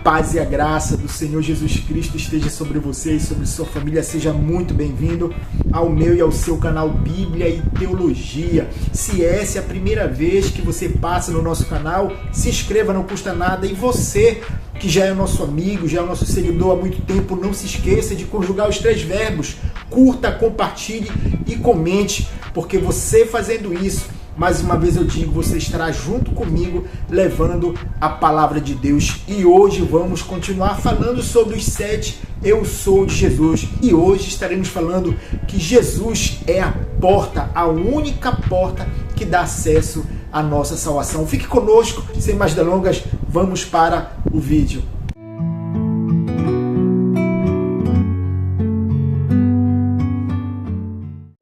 paz e a graça do Senhor Jesus Cristo esteja sobre você e sobre sua família. Seja muito bem-vindo ao meu e ao seu canal Bíblia e Teologia. Se essa é a primeira vez que você passa no nosso canal, se inscreva, não custa nada. E você que já é nosso amigo, já é nosso seguidor há muito tempo, não se esqueça de conjugar os 3 verbos: curta, compartilhe e comente, porque você fazendo isso, mais uma vez eu digo, você estará junto comigo levando a palavra de Deus. E hoje vamos continuar falando sobre os 7 Eu Sou de Jesus. E hoje estaremos falando que Jesus é a porta, a única porta que dá acesso à nossa salvação. Fique conosco, sem mais delongas, vamos para o vídeo.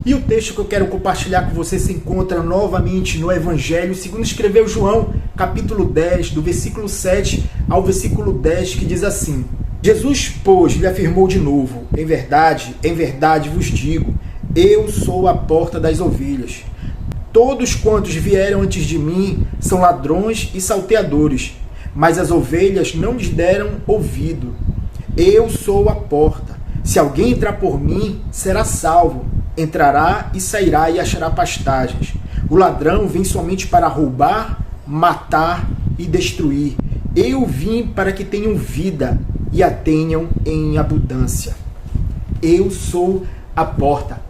E o texto que eu quero compartilhar com você se encontra novamente no Evangelho segundo escreveu João, capítulo 10, do versículo 7 ao versículo 10, que diz assim: Jesus, pois, lhe afirmou de novo: em verdade vos digo, eu sou a porta das ovelhas. Todos quantos vieram antes de mim são ladrões e salteadores, mas as ovelhas não lhes deram ouvido. Eu sou a porta. Se alguém entrar por mim, será salvo. Entrará e sairá e achará pastagens. O ladrão vem somente para roubar, matar e destruir. Eu vim para que tenham vida e a tenham em abundância. Eu sou a porta.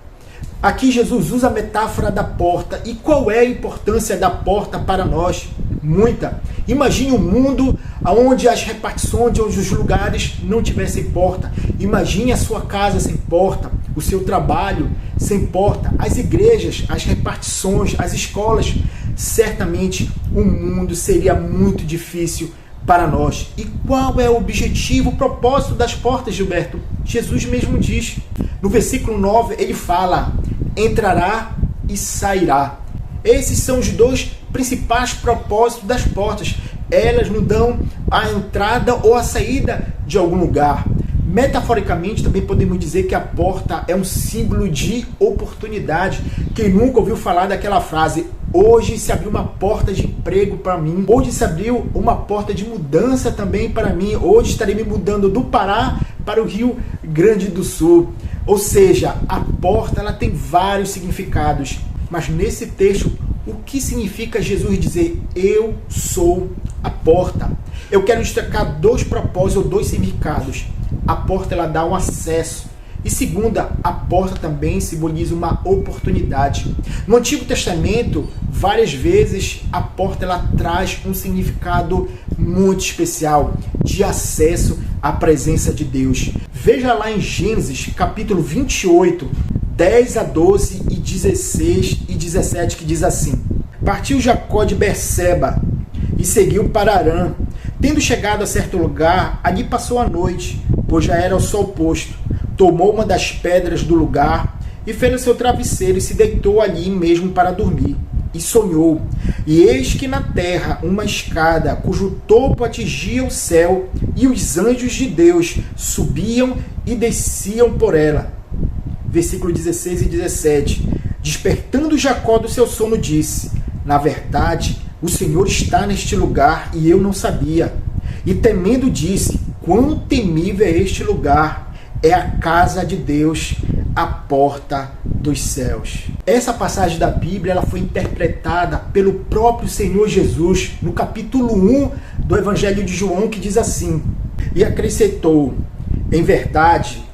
Aqui Jesus usa a metáfora da porta. E qual é a importância da porta para nós? Muita. Imagine um mundo onde as repartições, onde os lugares não tivessem porta. Imagine a sua casa sem porta, o seu trabalho sem porta, as igrejas, as repartições, as escolas. Certamente o mundo seria muito difícil para nós. E qual é o objetivo, o propósito das portas, Gilberto? Jesus mesmo diz. No versículo 9 ele fala: entrará e sairá. Esses são os 2 principais propósitos das portas. Elas nos dão a entrada ou a saída de algum lugar. Metaforicamente, também podemos dizer que a porta é um símbolo de oportunidade. Quem nunca ouviu falar daquela frase: hoje se abriu uma porta de emprego para mim, hoje se abriu uma porta de mudança também para mim, hoje estarei me mudando do Pará para o Rio Grande do Sul. Ou seja, a porta ela tem vários significados, mas nesse texto, o que significa Jesus dizer eu sou a porta? Eu quero destacar 2 propósitos ou 2 significados. A porta ela dá um acesso. E segunda, a porta também simboliza uma oportunidade. No Antigo Testamento, várias vezes a porta ela traz um significado muito especial de acesso à presença de Deus. Veja lá em Gênesis, capítulo 28, 10 a 12 e 16 e 17, que diz assim: Partiu Jacó de Berseba e seguiu para Harã. Tendo chegado a certo lugar, ali passou a noite, pois já era o sol posto. Tomou uma das pedras do lugar e fez o seu travesseiro e se deitou ali mesmo para dormir. E sonhou, e eis que na terra uma escada, cujo topo atingia o céu, e os anjos de Deus subiam e desciam por ela. Versículo 16 e 17. Despertando Jacó do seu sono, disse: na verdade, o Senhor está neste lugar e eu não sabia. E temendo disse: quão temível é este lugar! É a casa de Deus, a porta dos céus. Essa passagem da Bíblia ela foi interpretada pelo próprio Senhor Jesus no capítulo 1 do Evangelho de João, que diz assim: e acrescentou: em verdade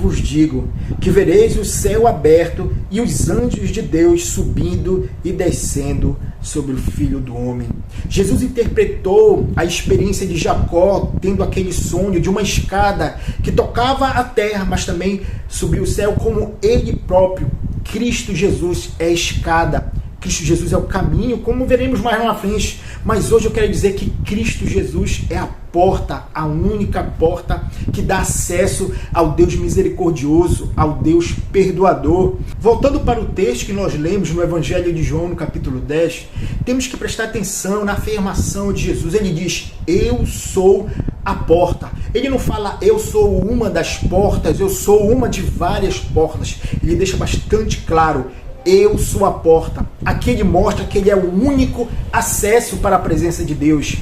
vos digo, que vereis o céu aberto e os anjos de Deus subindo e descendo sobre o Filho do Homem. Jesus interpretou a experiência de Jacó tendo aquele sonho de uma escada que tocava a terra, mas também subia o céu, como ele próprio, Cristo Jesus, é a escada. Cristo Jesus é o caminho, como veremos mais lá na frente. Mas hoje eu quero dizer que Cristo Jesus é a porta, a única porta que dá acesso ao Deus misericordioso, ao Deus perdoador. Voltando para o texto que nós lemos no Evangelho de João, no capítulo 10, temos que prestar atenção na afirmação de Jesus. Ele diz: eu sou a porta. Ele não fala eu sou uma das portas, eu sou uma de várias portas. Ele deixa bastante claro: eu sou a porta. Aqui ele mostra que ele é o único acesso para a presença de Deus.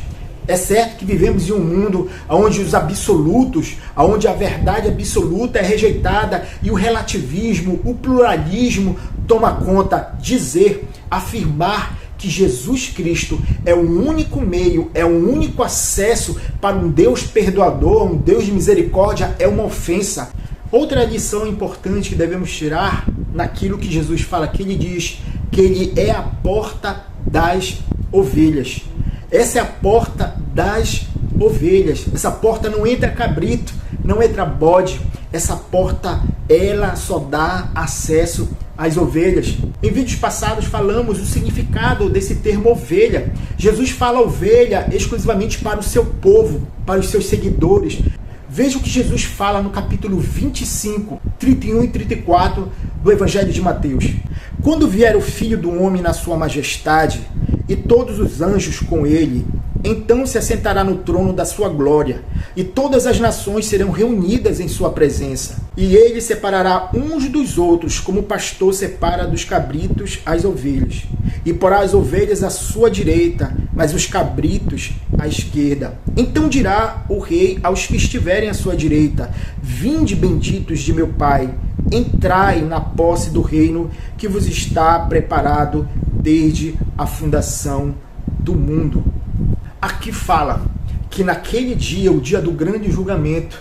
É certo que vivemos em um mundo onde os absolutos, onde a verdade absoluta é rejeitada e o relativismo, o pluralismo toma conta. Dizer, afirmar que Jesus Cristo é o único meio, é o único acesso para um Deus perdoador, um Deus de misericórdia, é uma ofensa. Outra lição importante que devemos tirar naquilo que Jesus fala, que ele diz que ele é a porta das ovelhas. Essa é a porta das ovelhas. Essa porta não entra cabrito, não entra bode. Essa porta, ela só dá acesso às ovelhas. Em vídeos passados falamos o significado desse termo ovelha. Jesus fala ovelha exclusivamente para o seu povo, para os seus seguidores. Veja o que Jesus fala no capítulo 25, 31 e 34 do Evangelho de Mateus. Quando vier o Filho do Homem na sua majestade, e todos os anjos com ele, então se assentará no trono da sua glória, e todas as nações serão reunidas em sua presença. E ele separará uns dos outros, como o pastor separa dos cabritos as ovelhas. E porá as ovelhas à sua direita, mas os cabritos à esquerda. Então dirá o rei aos que estiverem à sua direita: vinde, benditos de meu Pai, entrai na posse do reino que vos está preparado desde a fundação do mundo. Aqui fala que naquele dia, o dia do grande julgamento,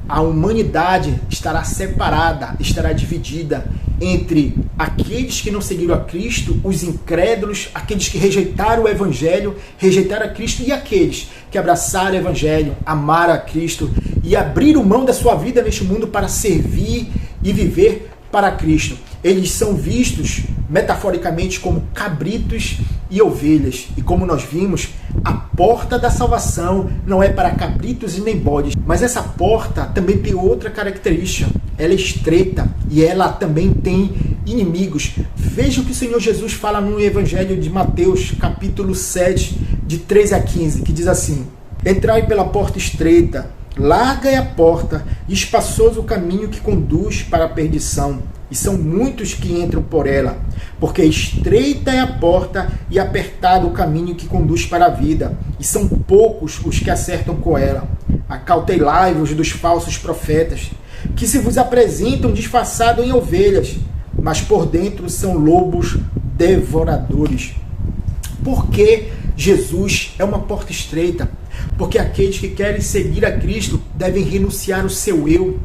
a humanidade estará separada, estará dividida entre aqueles que não seguiram a Cristo, os incrédulos, aqueles que rejeitaram o Evangelho, rejeitaram a Cristo, e aqueles que abraçaram o Evangelho, amaram a Cristo e abriram mão da sua vida neste mundo para servir e viver para Cristo. Eles são vistos metaforicamente como cabritos e ovelhas. E como nós vimos, a porta da salvação não é para cabritos e nem bodes. Mas essa porta também tem outra característica. Ela é estreita e ela também tem inimigos. Veja o que o Senhor Jesus fala no Evangelho de Mateus, capítulo 7, de 13 a 15, que diz assim: entrai pela porta estreita, larga é a porta e espaçoso o caminho que conduz para a perdição, e são muitos que entram por ela, porque estreita é a porta e apertado o caminho que conduz para a vida, e são poucos os que acertam com ela. Acautelai-vos dos falsos profetas, que se vos apresentam disfarçados em ovelhas, mas por dentro são lobos devoradores. Por que Jesus é uma porta estreita? Porque aqueles que querem seguir a Cristo devem renunciar o seu eu.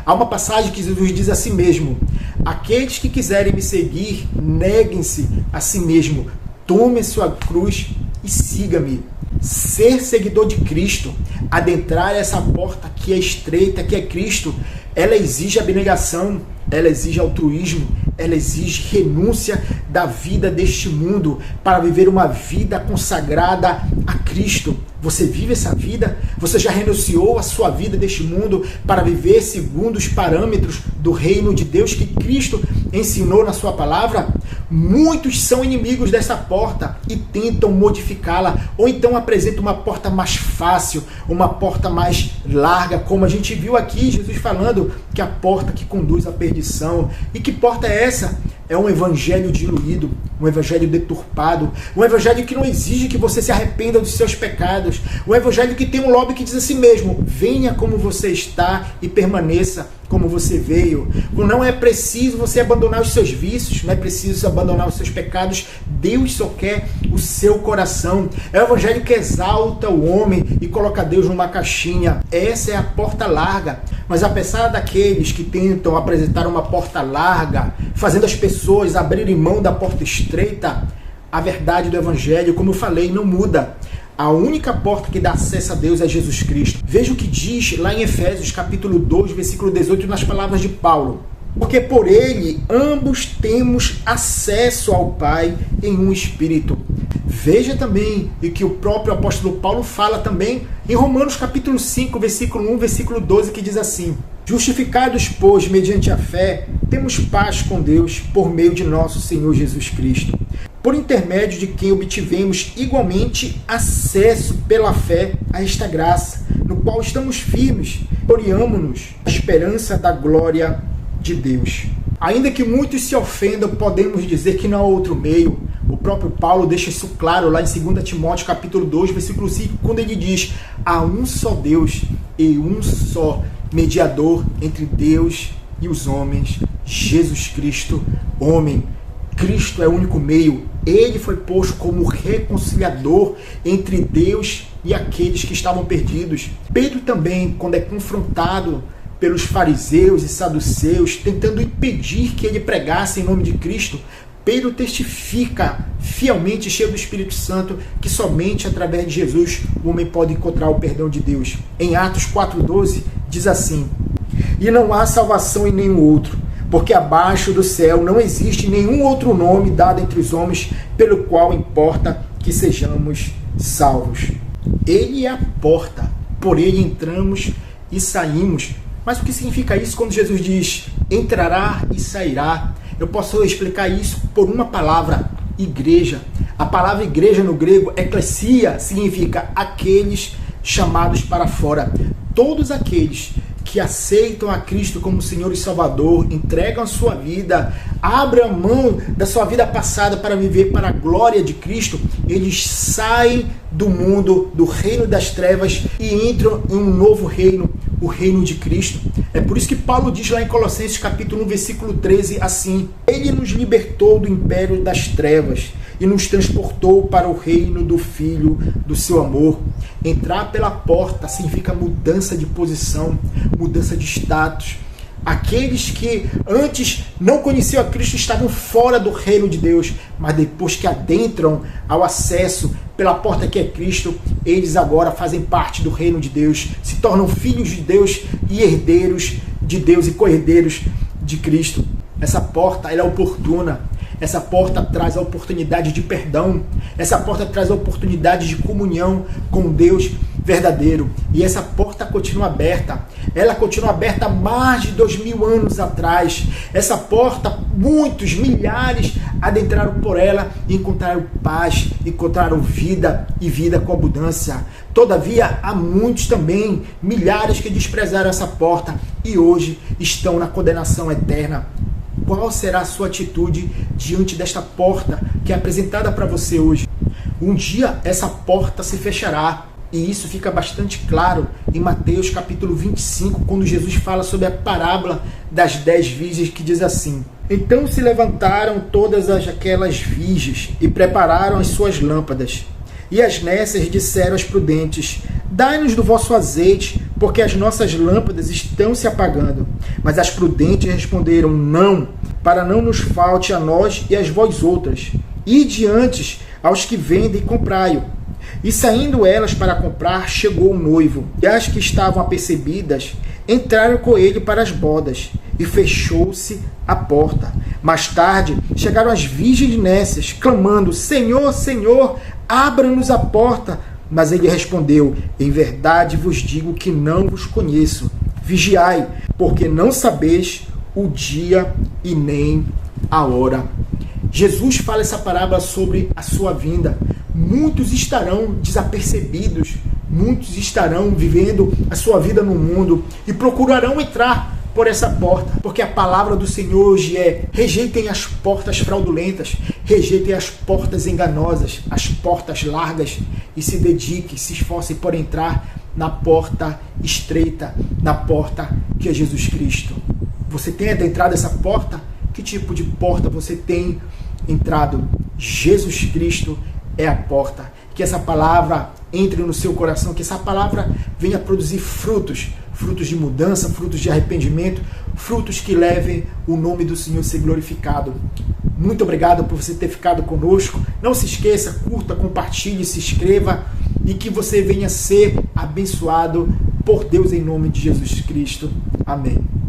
Há uma passagem que Jesus diz a si mesmo: aqueles que quiserem me seguir, neguem-se a si mesmo, tome sua cruz e siga-me. Ser seguidor de Cristo, adentrar essa porta que é estreita, que é Cristo, ela exige abnegação, ela exige altruísmo, ela exige renúncia da vida deste mundo para viver uma vida consagrada a Cristo. Você vive essa vida? Você já renunciou a sua vida deste mundo para viver segundo os parâmetros do reino de Deus que Cristo ensinou na sua palavra? Muitos são inimigos dessa porta e tentam modificá-la, ou então apresentam uma porta mais fácil, uma porta mais larga, como a gente viu aqui Jesus falando que a porta que conduz à perdição. E que porta é essa? É um evangelho diluído, um evangelho deturpado, um evangelho que não exige que você se arrependa dos seus pecados, um evangelho que tem um lobby que diz a si mesmo: venha como você está e permaneça como você veio. Não é preciso você abandonar os seus vícios, não é preciso abandonar os seus pecados. Deus só quer o seu coração. É o evangelho que exalta o homem e coloca Deus numa caixinha. Essa é a porta larga. Mas apesar daqueles que tentam apresentar uma porta larga, fazendo as pessoas abrirem mão da porta estreita, a verdade do evangelho, como eu falei, não muda. A única porta que dá acesso a Deus é Jesus Cristo. Veja o que diz lá em Efésios capítulo 2, versículo 18, nas palavras de Paulo: porque por ele ambos temos acesso ao Pai em um Espírito. Veja também e que o próprio apóstolo Paulo fala também em Romanos capítulo 5, versículo 1, versículo 12, que diz assim: justificados, pois, mediante a fé, temos paz com Deus por meio de nosso Senhor Jesus Cristo, por intermédio de quem obtivemos igualmente acesso pela fé a esta graça, no qual estamos firmes, gloriamo-nos a esperança da glória de Deus. Ainda que muitos se ofendam, podemos dizer que não há outro meio. O próprio Paulo deixa isso claro lá em 2 Timóteo capítulo 2, versículo 5, quando ele diz: há um só Deus e um só mediador entre Deus e os homens, Jesus Cristo, homem. Cristo é o único meio. Ele foi posto como reconciliador entre Deus e aqueles que estavam perdidos. Pedro também, quando é confrontado pelos fariseus e saduceus, tentando impedir que ele pregasse em nome de Cristo, Pedro testifica fielmente, cheio do Espírito Santo, que somente através de Jesus o homem pode encontrar o perdão de Deus. Em Atos 4,12 diz assim: e não há salvação em nenhum outro, porque abaixo do céu não existe nenhum outro nome dado entre os homens pelo qual importa que sejamos salvos. Ele é a porta, por ele entramos e saímos. Mas o que significa isso quando Jesus diz entrará e sairá? Eu posso explicar isso por uma palavra: igreja. A palavra igreja no grego, eklesia, significa aqueles chamados para fora. Todos aqueles que aceitam a Cristo como Senhor e Salvador, entregam a sua vida, abrem a mão da sua vida passada para viver para a glória de Cristo, eles saem do mundo, do reino das trevas e entram em um novo reino, o reino de Cristo. É por isso que Paulo diz lá em Colossenses capítulo 1, versículo 13, assim: ele nos libertou do império das trevas e nos transportou para o reino do Filho do seu amor. Entrar pela porta significa mudança de posição, mudança de status. Aqueles que antes não conheciam a Cristo estavam fora do reino de Deus, mas depois que adentram ao acesso pela porta que é Cristo, eles agora fazem parte do reino de Deus, se tornam filhos de Deus e herdeiros de Deus e co-herdeiros de Cristo. Essa porta ela é oportuna. Essa porta traz a oportunidade de perdão. Essa porta traz a oportunidade de comunhão com Deus verdadeiro. E essa porta continua aberta. Ela continua aberta há mais de 2000 anos atrás. Essa porta, muitos, milhares adentraram por ela e encontraram paz, encontraram vida e vida com abundância. Todavia, há muitos também, milhares que desprezaram essa porta e hoje estão na condenação eterna. Qual será a sua atitude diante desta porta que é apresentada para você hoje? Um dia essa porta se fechará, e isso fica bastante claro em Mateus capítulo 25, quando Jesus fala sobre a parábola das 10 virgens, que diz assim: então se levantaram todas aquelas virgens e prepararam as suas lâmpadas. E as nécias disseram às prudentes: dai-nos do vosso azeite, porque as nossas lâmpadas estão se apagando. Mas as prudentes responderam: não, para não nos falte a nós e a vós outras. Ide antes aos que vendem e comprai-o. E saindo elas para comprar, chegou o noivo. E as que estavam apercebidas entraram com ele para as bodas, e fechou-se a porta. Mais tarde chegaram as virgens nécias, clamando: Senhor, Senhor, abra-nos a porta. Mas ele respondeu: em verdade vos digo que não vos conheço. Vigiai, porque não sabeis o dia e nem a hora. Jesus fala essa parábola sobre a sua vinda. Muitos estarão desapercebidos, muitos estarão vivendo a sua vida no mundo e procurarão entrar por essa porta, porque a palavra do Senhor hoje é: rejeitem as portas fraudulentas, rejeitem as portas enganosas, as portas largas, e se dediquem, se esforcem por entrar na porta estreita, na porta que é Jesus Cristo. Você tem adentrado essa porta? Que tipo de porta você tem entrado? Jesus Cristo é a porta. Que essa palavra entre no seu coração, que essa palavra venha produzir frutos, frutos de mudança, frutos de arrependimento, frutos que levem o nome do Senhor a ser glorificado. Muito obrigado por você ter ficado conosco. Não se esqueça, curta, compartilhe, se inscreva e que você venha ser abençoado por Deus em nome de Jesus Cristo. Amém.